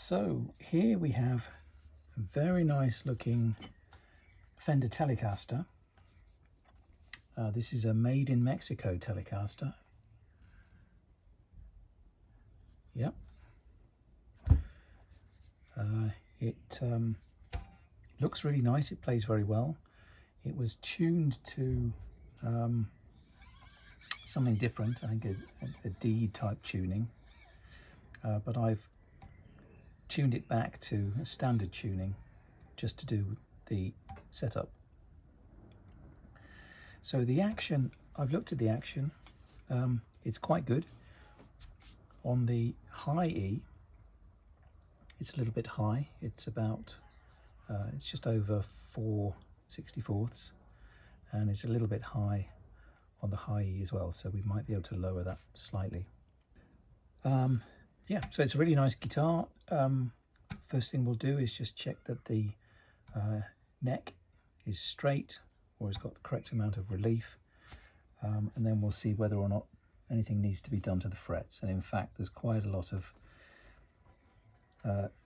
So here we have a very nice looking Fender Telecaster. This is a made in Mexico Telecaster. Yep. It looks really nice. It plays very well. It was tuned to something different, I think a D type tuning, but I've tuned it back to a standard tuning just to do the setup. So the action, I've looked at the action, it's quite good. On the high E, it's a little bit high. It's about, it's just over 4/64, and it's a little bit high on the high E as well, so we might be able to lower that slightly. Yeah, so it's a really nice guitar. First thing we'll do is just check that the neck is straight or has got the correct amount of relief, and then we'll see whether or not anything needs to be done to the frets. And in fact, there's quite a lot of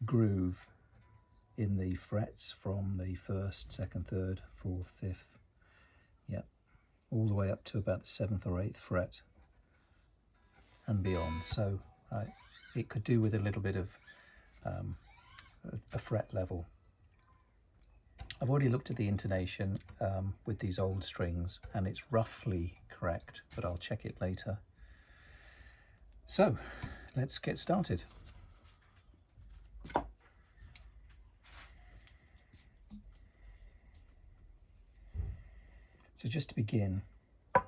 groove in the frets from the 1st, 2nd, 3rd, 4th, 5th, yep, all the way up to about the 7th or 8th fret and beyond. So it could do with a little bit of a fret level. I've already looked at the intonation with these old strings, and it's roughly correct, but I'll check it later. So let's get started. So just to begin, I'll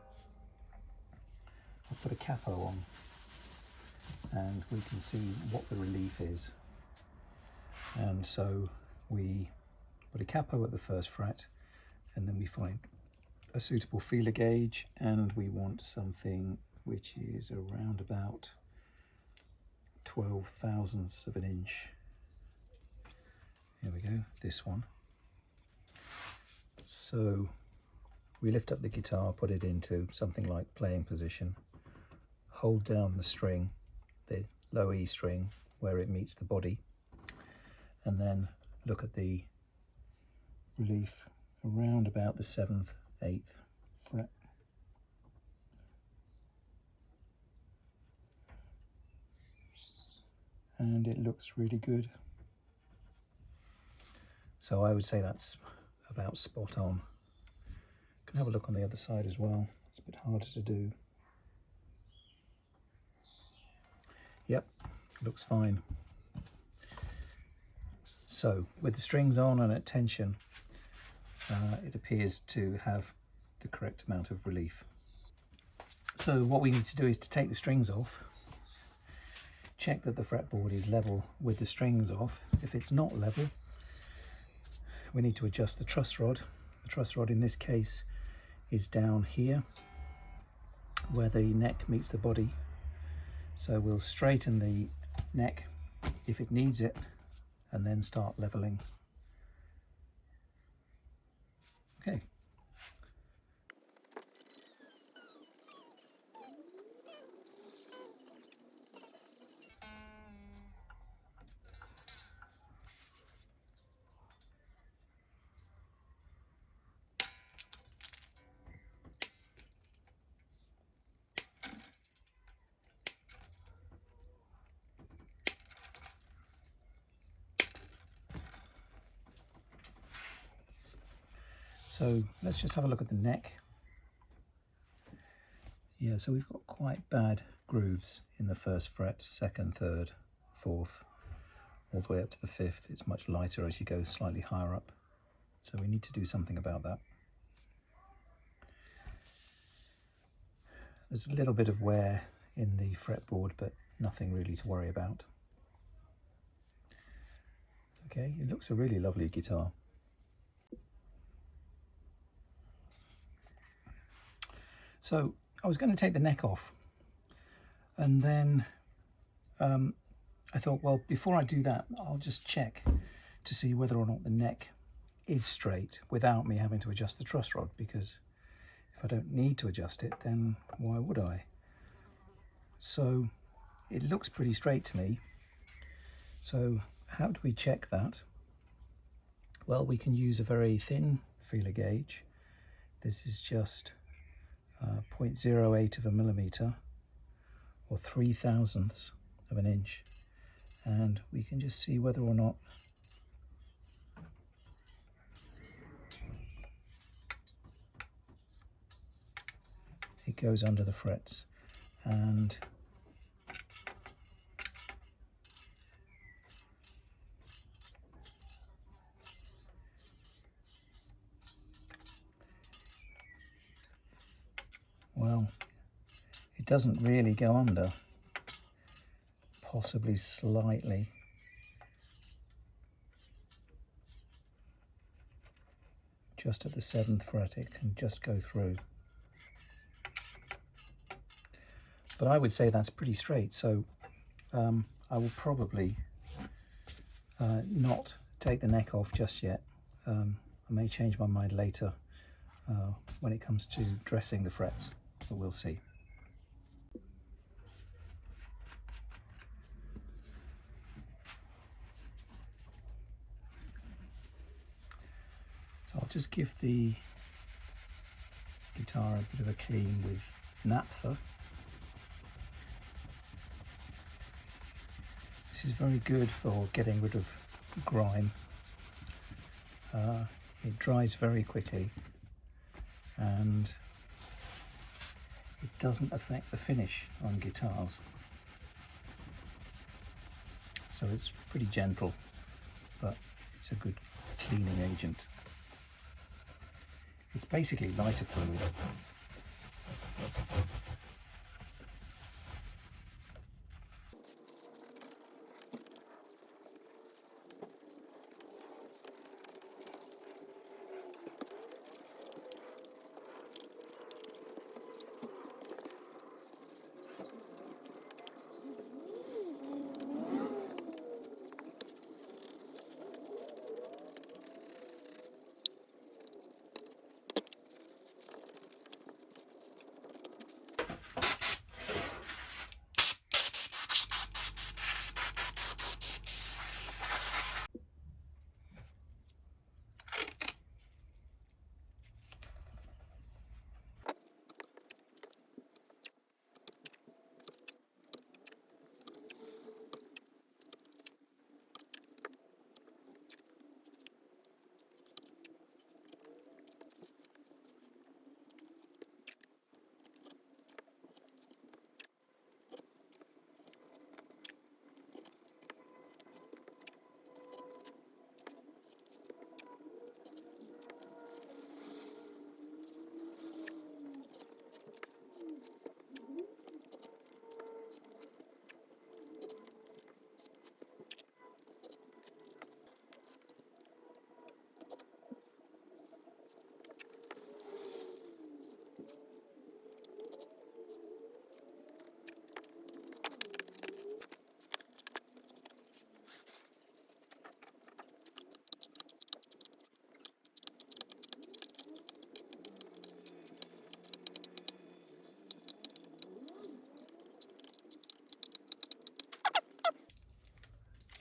put a capo on and we can see what the relief is. And so we put a capo at the 1st fret, and then we find a suitable feeler gauge, and we want something which is around about 12 thousandths of an inch. Here we go, this one. So we lift up the guitar, put it into something like playing position, hold down the string, the low E string, where it meets the body, and then look at the relief around about the 7th, 8th fret. And it looks really good. So I would say that's about spot on. Can have a look on the other side as well. It's a bit harder to do. Yep, looks fine. So with the strings on and at tension, it appears to have the correct amount of relief. So what we need to do is to take the strings off, check that the fretboard is level with the strings off. If it's not level, we need to adjust the truss rod. The truss rod in this case is down here where the neck meets the body. So we'll straighten the neck if it needs it and then start leveling. Okay. So let's just have a look at the neck. Yeah, so we've got quite bad grooves in the 1st fret, 2nd, 3rd, 4th, all the way up to the 5th. It's much lighter as you go slightly higher up. So we need to do something about that. There's a little bit of wear in the fretboard, but nothing really to worry about. Okay, it looks a really lovely guitar. So I was going to take the neck off, and then I thought, well, before I do that, I'll just check to see whether or not the neck is straight without me having to adjust the truss rod, because if I don't need to adjust it, then why would I? So it looks pretty straight to me. So how do we check that? Well, we can use a very thin feeler gauge. This is just 0.08 of a millimeter, or 0.03 of an inch, and we can just see whether or not it goes under the frets. And well, it doesn't really go under, possibly slightly. Just at the 7th fret it can just go through. But I would say that's pretty straight, so I will probably not take the neck off just yet. I may change my mind later when it comes to dressing the frets, but we'll see. So I'll just give the guitar a bit of a clean with naphtha. This is very good for getting rid of grime. It dries very quickly and it doesn't affect the finish on guitars. So it's pretty gentle, but it's a good cleaning agent. It's basically lighter fluid.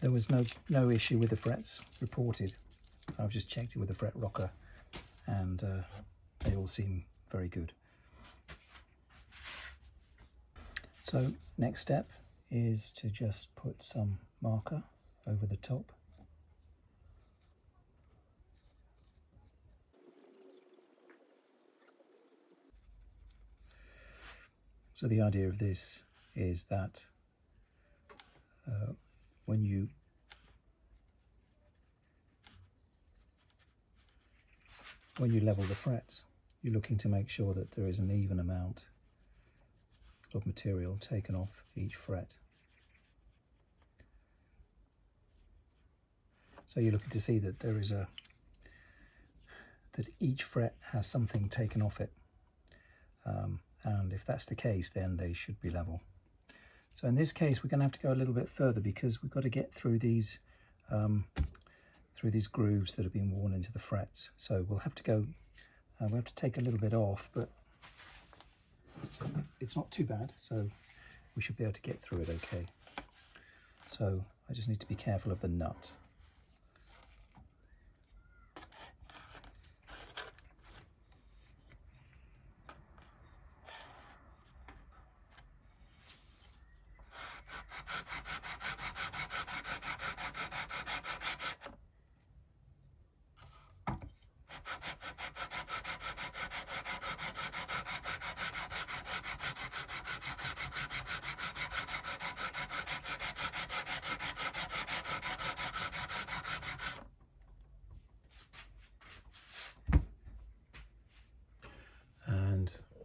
There was no issue with the frets reported. I've just checked it with the fret rocker and they all seem very good. So next step is to just put some marker over the top. So the idea of this is that when you level the frets, you're looking to make sure that there is an even amount of material taken off each fret. So you're looking to see that there is that each fret has something taken off it, and if that's the case, then they should be level. So in this case, we're going to have to go a little bit further because we've got to get through these grooves that have been worn into the frets. So we'll have to go. We'll have to take a little bit off, but it's not too bad. So we should be able to get through it okay. So I just need to be careful of the nut.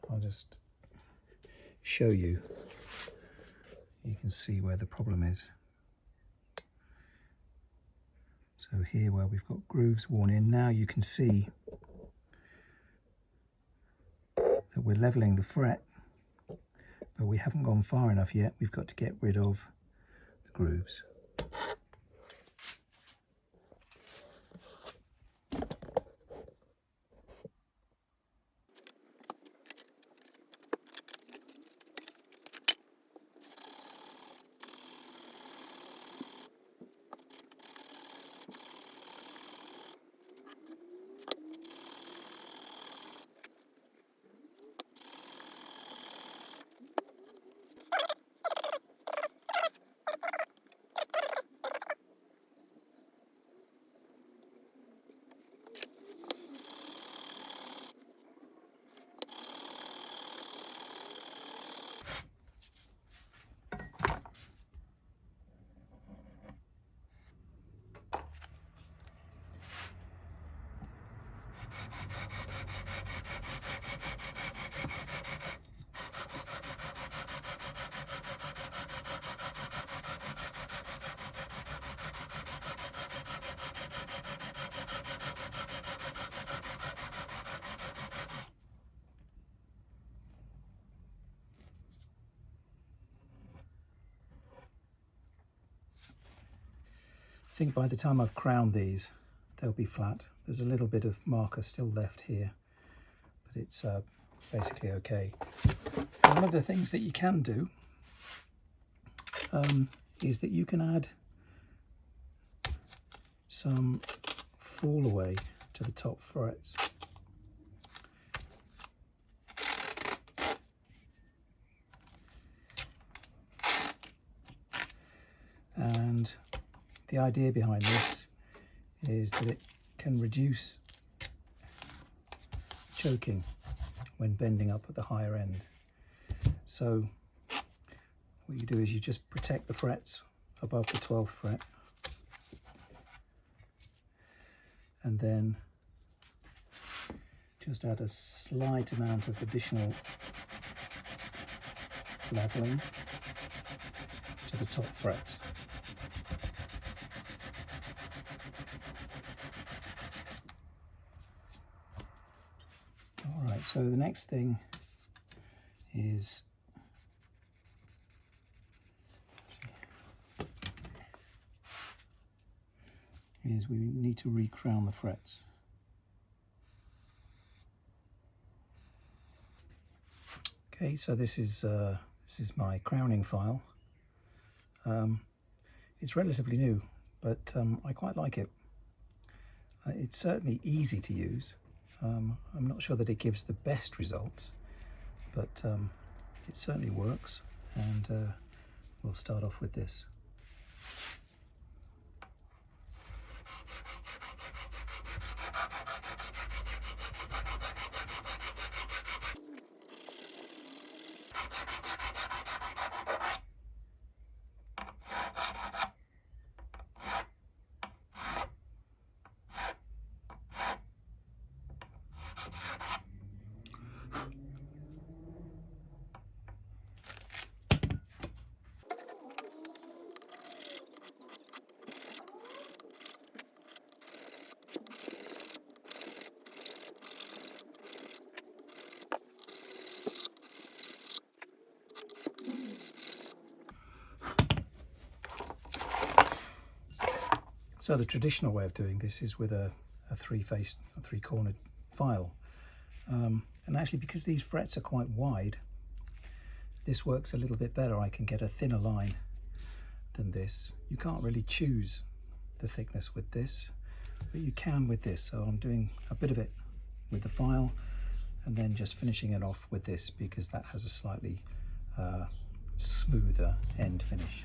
I'll just show you. You can see where the problem is. So here where we've got grooves worn in, now you can see that we're leveling the fret, but we haven't gone far enough yet. We've got to get rid of the grooves. I think by the time I've crowned these, they'll be flat. There's a little bit of marker still left here, but it's basically okay. One of the things that you can do is that you can add some fall away to the top frets. And the idea behind this is that it can reduce choking when bending up at the higher end. So what you do is you just protect the frets above the 12th fret, and then just add a slight amount of additional leveling to the top frets. Alright, so the next thing is we need to recrown the frets. Okay, so this is my crowning file. It's relatively new, but I quite like it. It's certainly easy to use. I'm not sure that it gives the best results, but it certainly works, and we'll start off with this. So the traditional way of doing this is with a three-cornered file. And actually, because these frets are quite wide, this works a little bit better. I can get a thinner line than this. You can't really choose the thickness with this, but you can with this. So I'm doing a bit of it with the file and then just finishing it off with this because that has a slightly smoother end finish.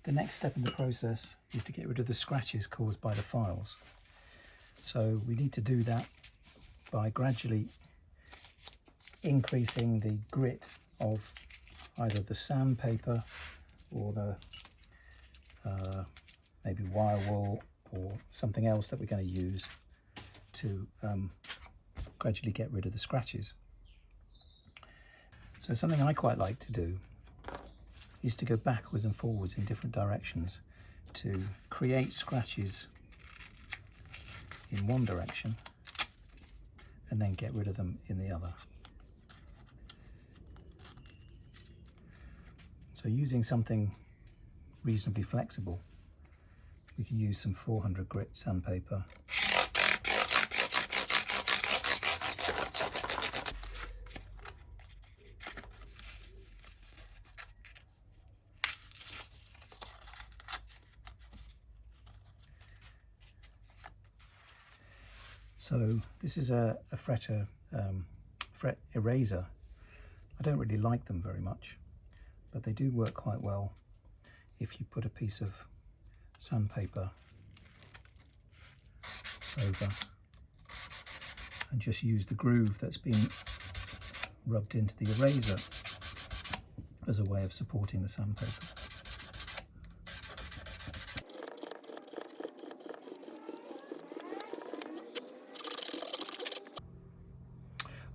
The next step in the process is to get rid of the scratches caused by the files. So we need to do that by gradually increasing the grit of either the sandpaper or the maybe wire wool or something else that we're going to use to gradually get rid of the scratches. So something I quite like to do is to go backwards and forwards in different directions to create scratches in one direction and then get rid of them in the other. So using something reasonably flexible, we can use some 400 grit sandpaper. So this is a fret eraser. I don't really like them very much, but they do work quite well if you put a piece of sandpaper over and just use the groove that's been rubbed into the eraser as a way of supporting the sandpaper.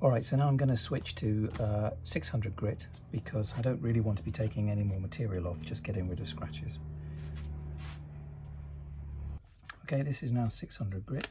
Alright, so now I'm going to switch to 600 grit because I don't really want to be taking any more material off, just getting rid of scratches. Okay, this is now 600 grit.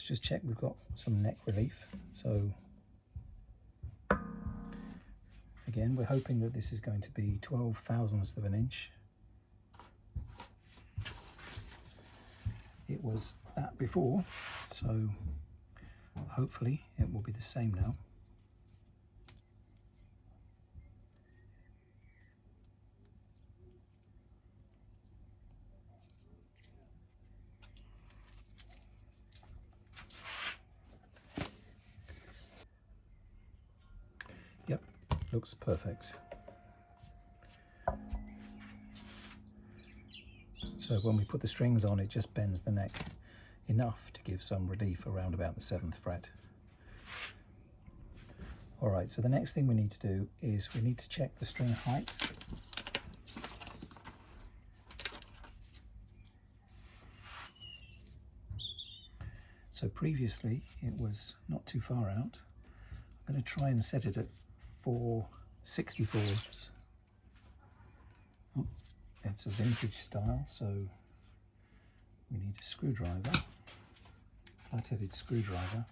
Let's just check we've got some neck relief. So again, we're hoping that this is going to be 12 thousandths of an inch. It was that before, so hopefully it will be the same now. Yep, looks perfect. So when we put the strings on, it just bends the neck enough to give some relief around about the 7th fret. All right, so the next thing we need to do is we need to check the string height. So previously it was not too far out. I'm going to try and set it at 4/64. Oh, it's a vintage style, so we need a screwdriver, flat-headed screwdriver.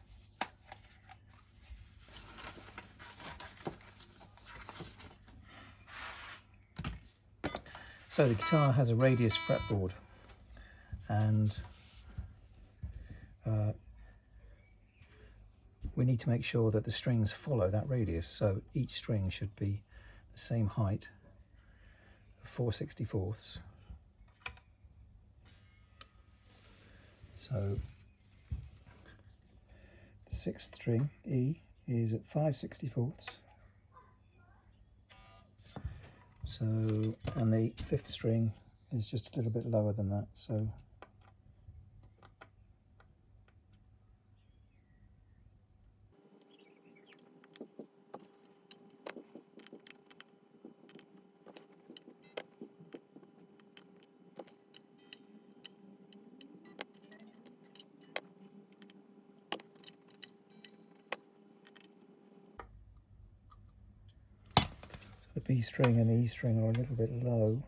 So the guitar has a radius fretboard, and we need to make sure that the strings follow that radius. So each string should be the same height of 4/64. So the 6th string, E, is at 5/64. So, and the 5th string is just a little bit lower than that. So the B string and the E string are a little bit low.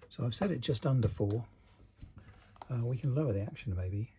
So I've set it just under 4. We can lower the action maybe.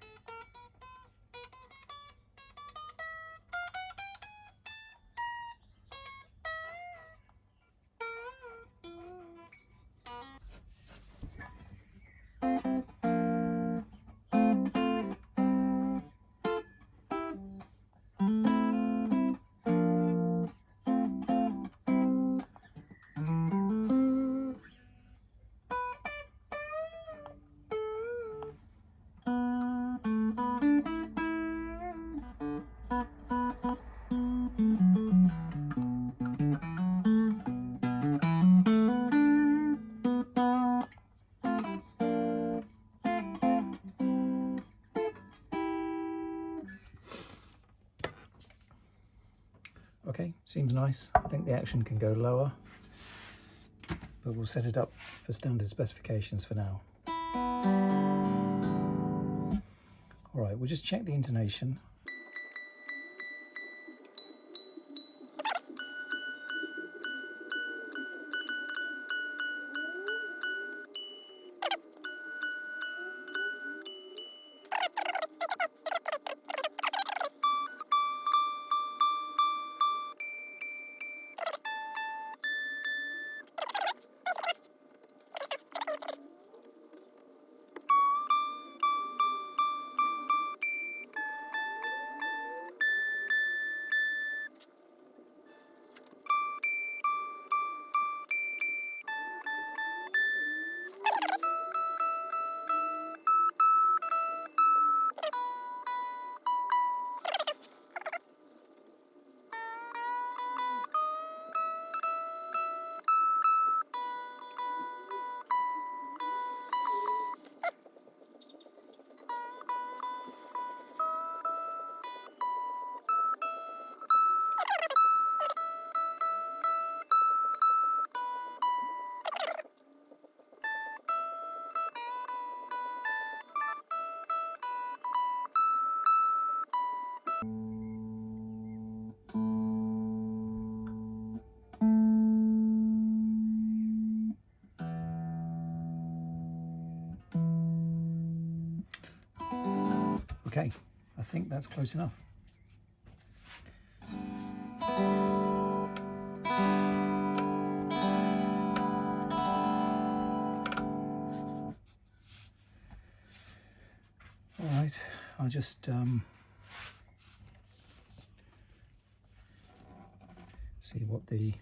Okay, seems nice. I think the action can go lower, but we'll set it up for standard specifications for now. All right, we'll just check the intonation. Okay, I think that's close enough. All right, I'll just see what the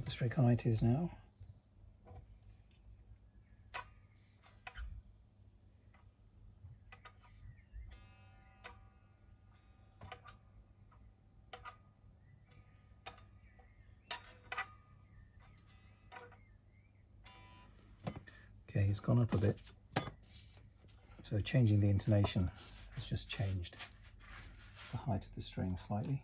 string height is now. Okay, it's gone up a bit. So changing the intonation has just changed the height of the string slightly.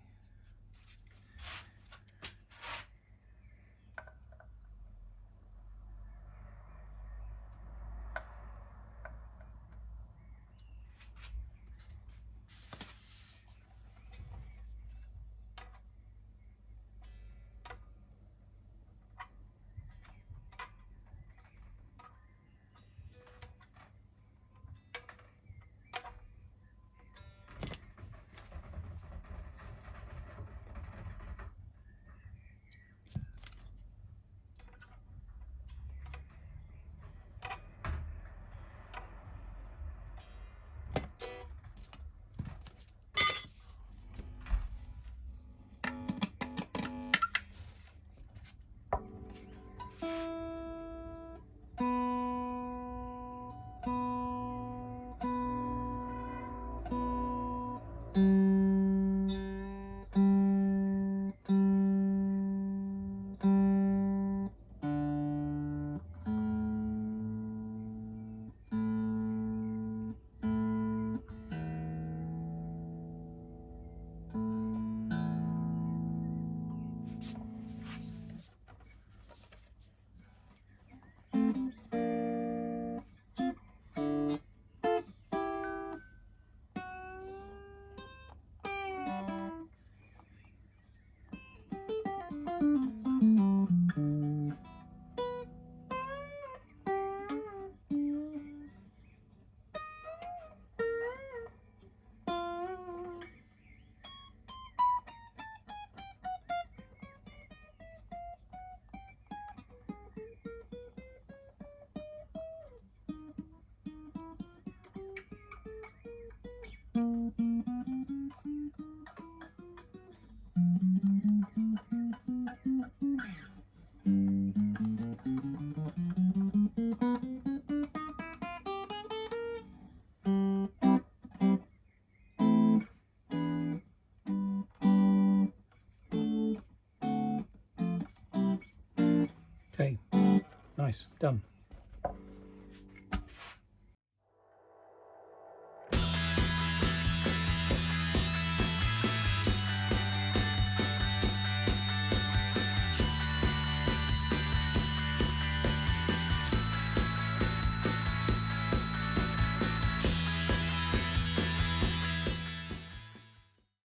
Okay, nice, done.